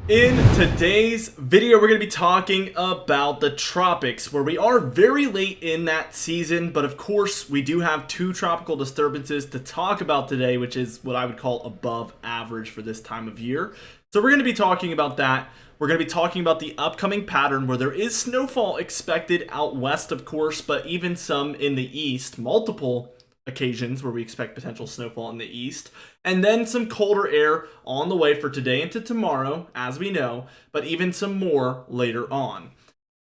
In today's video, we're going to be talking about the tropics, where we are very late in that season, but of course, we do have two tropical disturbances to talk about today, which is what I would call above average for this time of year. So we're going to be talking about that. We're going to be talking about the upcoming pattern where there is snowfall expected out west, of course, but even some in the east, multiple occasions where we expect potential snowfall in the east, and then some colder air on the way for today into tomorrow, as we know, but even some more later on.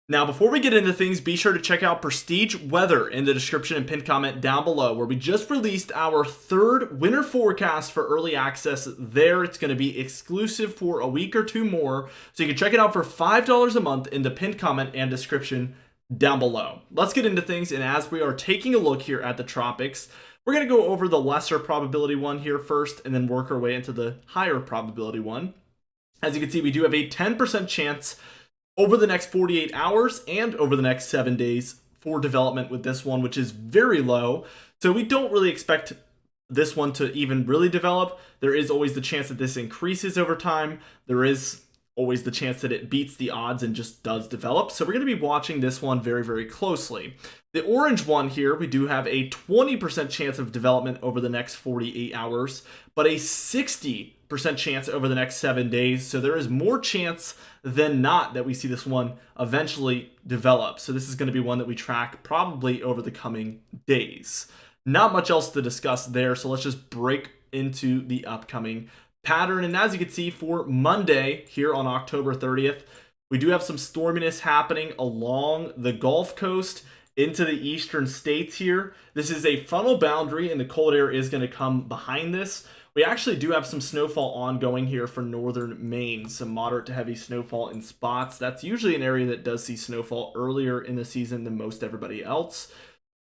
Now, before we get into things, be sure to check out Prestige Weather in the description and pinned comment down below, where we just released our third winter forecast for early access there. It's going to be exclusive for a week or two more, so you can check it out for $5 a month in the pinned comment and description down below. Let's get into things, and as we are taking a look here at the tropics, we're going to go over the lesser probability one here first and then work our way into the higher probability one. As you can see, we do have a 10% chance over the next 48 hours and over the next 7 days for development with this one, which is very low. So we don't really expect this one to even really develop. There is always the chance that this increases over time. There is always the chance that it beats the odds and just does develop. So we're going to be watching this one very, very closely. The orange one here, we do have a 20% chance of development over the next 48 hours, but a 60% chance over the next 7 days. So there is more chance than not that we see this one eventually develop. So this is going to be one that we track probably over the coming days. Not much else to discuss there. So let's just break into the upcoming pattern. And as you can see, for Monday here on October 30th, we do have some storminess happening along the Gulf Coast into the eastern states here. This is a frontal boundary, and the cold air is going to come behind this. We actually do have some snowfall ongoing here for northern Maine, some moderate to heavy snowfall in spots. That's usually an area that does see snowfall earlier in the season than most everybody else.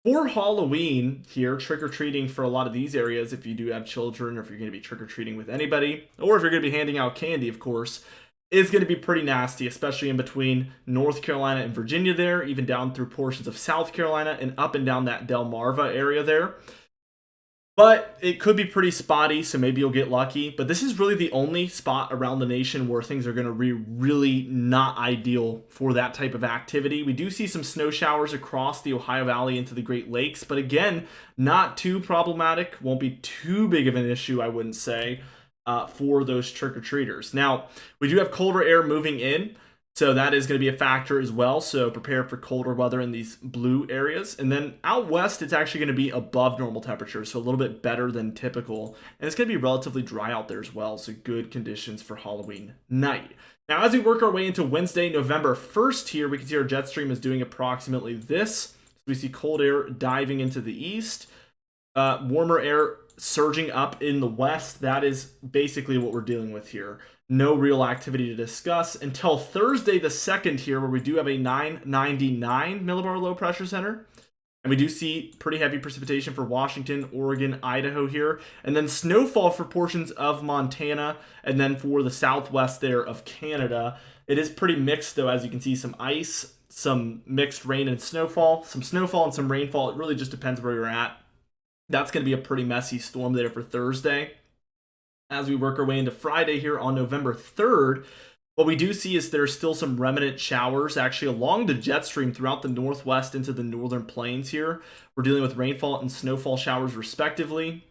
For Halloween here, trick-or-treating for a lot of these areas, if you do have children, or if you're going to be trick-or-treating with anybody, or if you're going to be handing out candy, of course, is going to be pretty nasty, especially in between North Carolina and Virginia there, even down through portions of South Carolina and up and down that Delmarva area there. But it could be pretty spotty, so maybe you'll get lucky. But this is really the only spot around the nation where things are going to be really not ideal for that type of activity. We do see some snow showers across the Ohio Valley into the Great Lakes, but again, not too problematic. Won't be too big of an issue, I wouldn't say, for those trick-or-treaters. Now, we do have colder air moving in, so that is going to be a factor as well. So prepare for colder weather in these blue areas. And then out west, it's actually going to be above normal temperatures, so a little bit better than typical. And it's going to be relatively dry out there as well, so good conditions for Halloween night. Now, as we work our way into Wednesday, November 1st here, we can see our jet stream is doing approximately this. So we see cold air diving into the east, warmer air surging up in the west. That is basically what we're dealing with here. No real activity to discuss until Thursday the 2nd here, where we do have a 999 millibar low pressure center. And we do see pretty heavy precipitation for Washington, Oregon, Idaho here. And then snowfall for portions of Montana, and then for the southwest there of Canada. It is pretty mixed, though, as you can see, some ice, some mixed rain and snowfall, some snowfall and some rainfall. It really just depends where you're at. That's going to be a pretty messy storm there for Thursday. As we work our way into Friday here on November 3rd, what we do see is there's still some remnant showers actually along the jet stream throughout the northwest into the northern plains here. We're dealing with rainfall and snowfall showers respectively.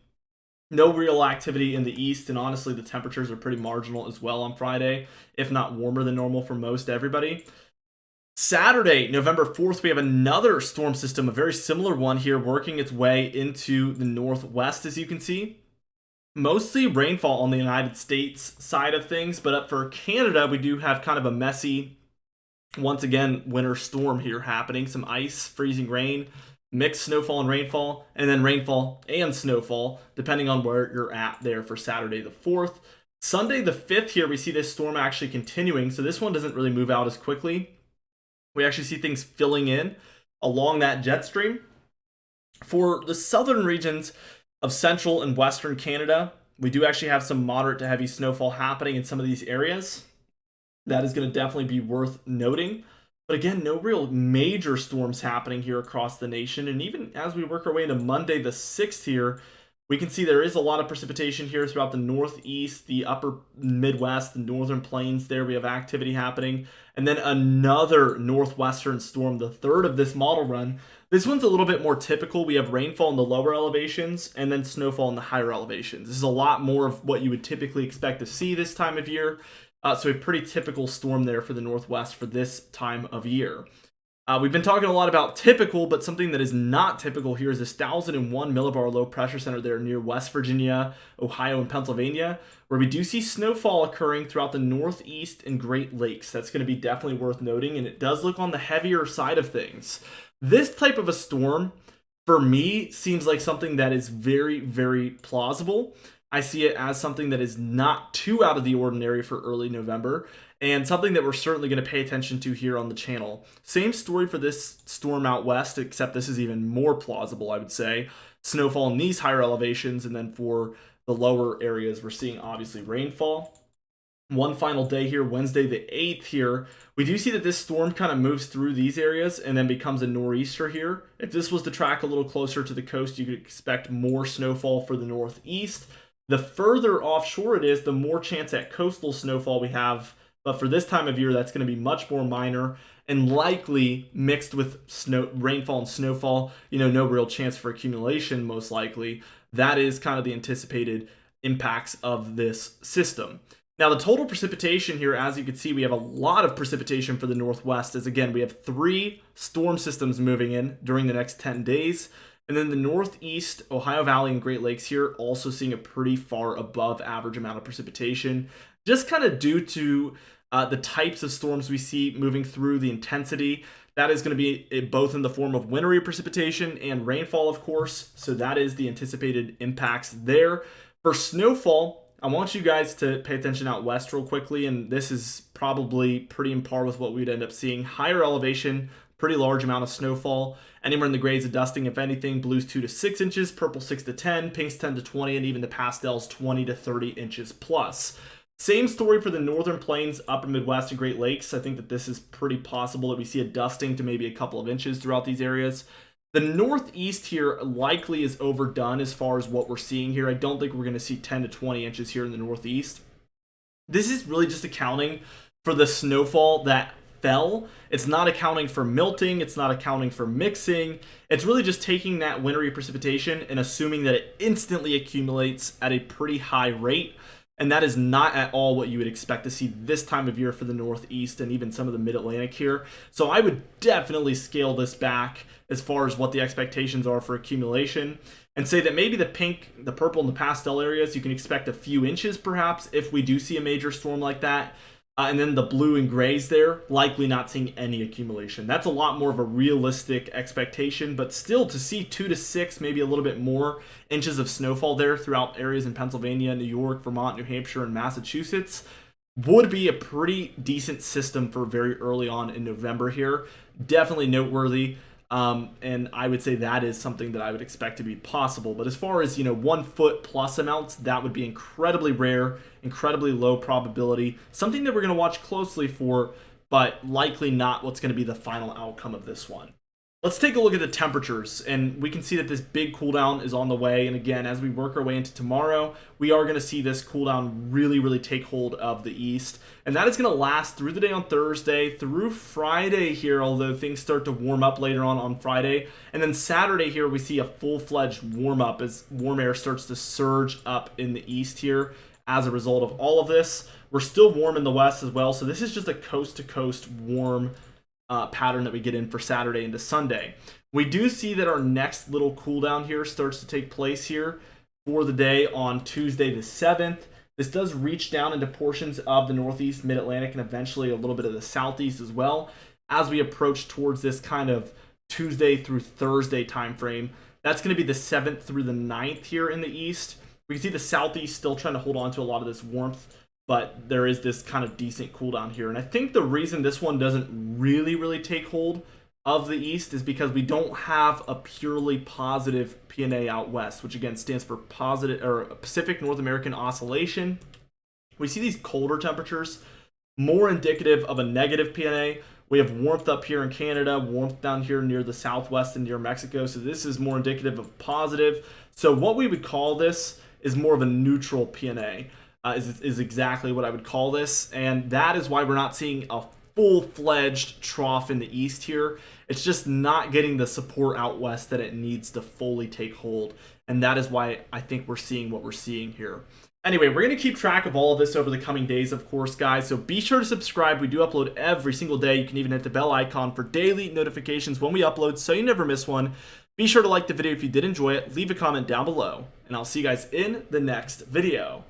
No real activity in the east, and honestly, the temperatures are pretty marginal as well on Friday, if not warmer than normal for most everybody. Saturday, November 4th, we have another storm system, a very similar one here, working its way into the northwest, as you can see. Mostly rainfall on the United States side of things, but up for Canada, we do have kind of a messy, once again, winter storm here happening. Some ice, freezing rain, mixed snowfall and rainfall, and then rainfall and snowfall, depending on where you're at there for Saturday the 4th. Sunday the 5th here, we see this storm actually continuing, so this one doesn't really move out as quickly. We actually see things filling in along that jet stream. For the southern regions of central and western Canada, we do actually have some moderate to heavy snowfall happening in some of these areas. That is going to definitely be worth noting. But again, no real major storms happening here across the nation. And even as we work our way into Monday the 6th here, We can see there is a lot of precipitation here throughout the northeast, the upper Midwest, the northern plains there. We have activity happening. And then another northwestern storm, the third of this model run. This one's a little bit more typical. We have rainfall in the lower elevations and then snowfall in the higher elevations. This is a lot more of what you would typically expect to see this time of year. So a pretty typical storm there for the Northwest for this time of year. We've been talking a lot about typical, but something that is not typical here is this 1,001 millibar low pressure center there near West Virginia, Ohio, and Pennsylvania, where we do see snowfall occurring throughout the Northeast and Great Lakes. That's going to be definitely worth noting, and it does look on the heavier side of things. This type of a storm, for me, seems like something that is very, very plausible. I see it as something that is not too out of the ordinary for early November, and something that we're certainly going to pay attention to here on the channel. Same story for this storm out west, except this is even more plausible, I would say. Snowfall in these higher elevations, and then for the lower areas, we're seeing obviously rainfall. One final day here, Wednesday the 8th here, we do see that this storm kind of moves through these areas and then becomes a nor'easter here. If this was to track a little closer to the coast, you could expect more snowfall for the northeast. The further offshore it is, the more chance at coastal snowfall we have. But for this time of year, that's going to be much more minor and likely mixed with rainfall and snowfall. No real chance for accumulation, most likely. That is kind of the anticipated impacts of this system. Now, the total precipitation here, as you can see, we have a lot of precipitation for the Northwest, as again, we have 3 storm systems moving in during the next 10 days. And then the Northeast, Ohio Valley, and Great Lakes here also seeing a pretty far above average amount of precipitation, just kind of due to the types of storms we see moving through, the intensity. That is going to be both in the form of wintry precipitation and rainfall, of course. So that is the anticipated impacts there. For snowfall, I want you guys to pay attention out west real quickly, and this is probably pretty in par with what we'd end up seeing. Higher elevation, pretty large amount of snowfall. Anywhere in the grades of dusting, if anything, blues 2 to 6 inches, purple 6 to 10, pinks 10 to 20, and even the pastels 20 to 30 inches plus. Same story for the northern plains, upper Midwest, and Great Lakes. I think that this is pretty possible that we see a dusting to maybe a couple of inches throughout these areas. The Northeast here likely is overdone as far as what we're seeing here. I don't think we're going to see 10 to 20 inches here in the Northeast. This is really just accounting for the snowfall that fell. It's not accounting for milting. It's not accounting for mixing. It's really just taking that wintry precipitation and assuming that it instantly accumulates at a pretty high rate. And that is not at all what you would expect to see this time of year for the Northeast and even some of the Mid-Atlantic here. So I would definitely scale this back as far as what the expectations are for accumulation and say that maybe the pink, the purple, and the pastel areas, you can expect a few inches perhaps if we do see a major storm like that. And then the blue and grays there, likely not seeing any accumulation. That's a lot more of a realistic expectation, but still to see 2 to 6, maybe a little bit more inches of snowfall there throughout areas in Pennsylvania, New York, Vermont, New Hampshire, and Massachusetts would be a pretty decent system for very early on in November here. Definitely noteworthy. And I would say that is something that I would expect to be possible. But as far as, 1 foot plus amounts, that would be incredibly rare, incredibly low probability, something that we're going to watch closely for, but likely not what's going to be the final outcome of this one. Let's take a look at the temperatures, and we can see that this big cool down is on the way. And again, as we work our way into tomorrow, we are going to see this cool down really take hold of the east. And that is going to last through the day on Thursday, through Friday here, although things start to warm up later on Friday. And then Saturday here, we see a full-fledged warm up as warm air starts to surge up in the east here as a result of all of this. We're still warm in the west as well, so this is just a coast-to-coast warm pattern that we get in for Saturday into Sunday. We do see that our next little cool down here starts to take place here for the day on Tuesday the 7th. This does reach down into portions of the Northeast, Mid-Atlantic, and eventually a little bit of the Southeast as well as we approach towards this kind of Tuesday through Thursday time frame. That's going to be the 7th through the 9th here in the East. We can see the Southeast still trying to hold on to a lot of this warmth, but there is this kind of decent cool down here. And I think the reason this one doesn't really take hold of the East is because we don't have a purely positive PNA out west, which again stands for positive or Pacific North American Oscillation. We see these colder temperatures more indicative of a negative PNA, We have warmth up here in Canada, warmth down here near the southwest and near Mexico. So this is more indicative of positive. So what we would call this is more of a neutral PNA, is exactly what I would call this. And that is why we're not seeing a full-fledged trough in the east here. It's just not getting the support out west that it needs to fully take hold. And that is why I think we're seeing what we're seeing here. Anyway, we're going to keep track of all of this over the coming days, of course, guys. So be sure to subscribe. We do upload every single day. You can even hit the bell icon for daily notifications when we upload so you never miss one. Be sure to like the video if you did enjoy it. Leave a comment down below. And I'll see you guys in the next video.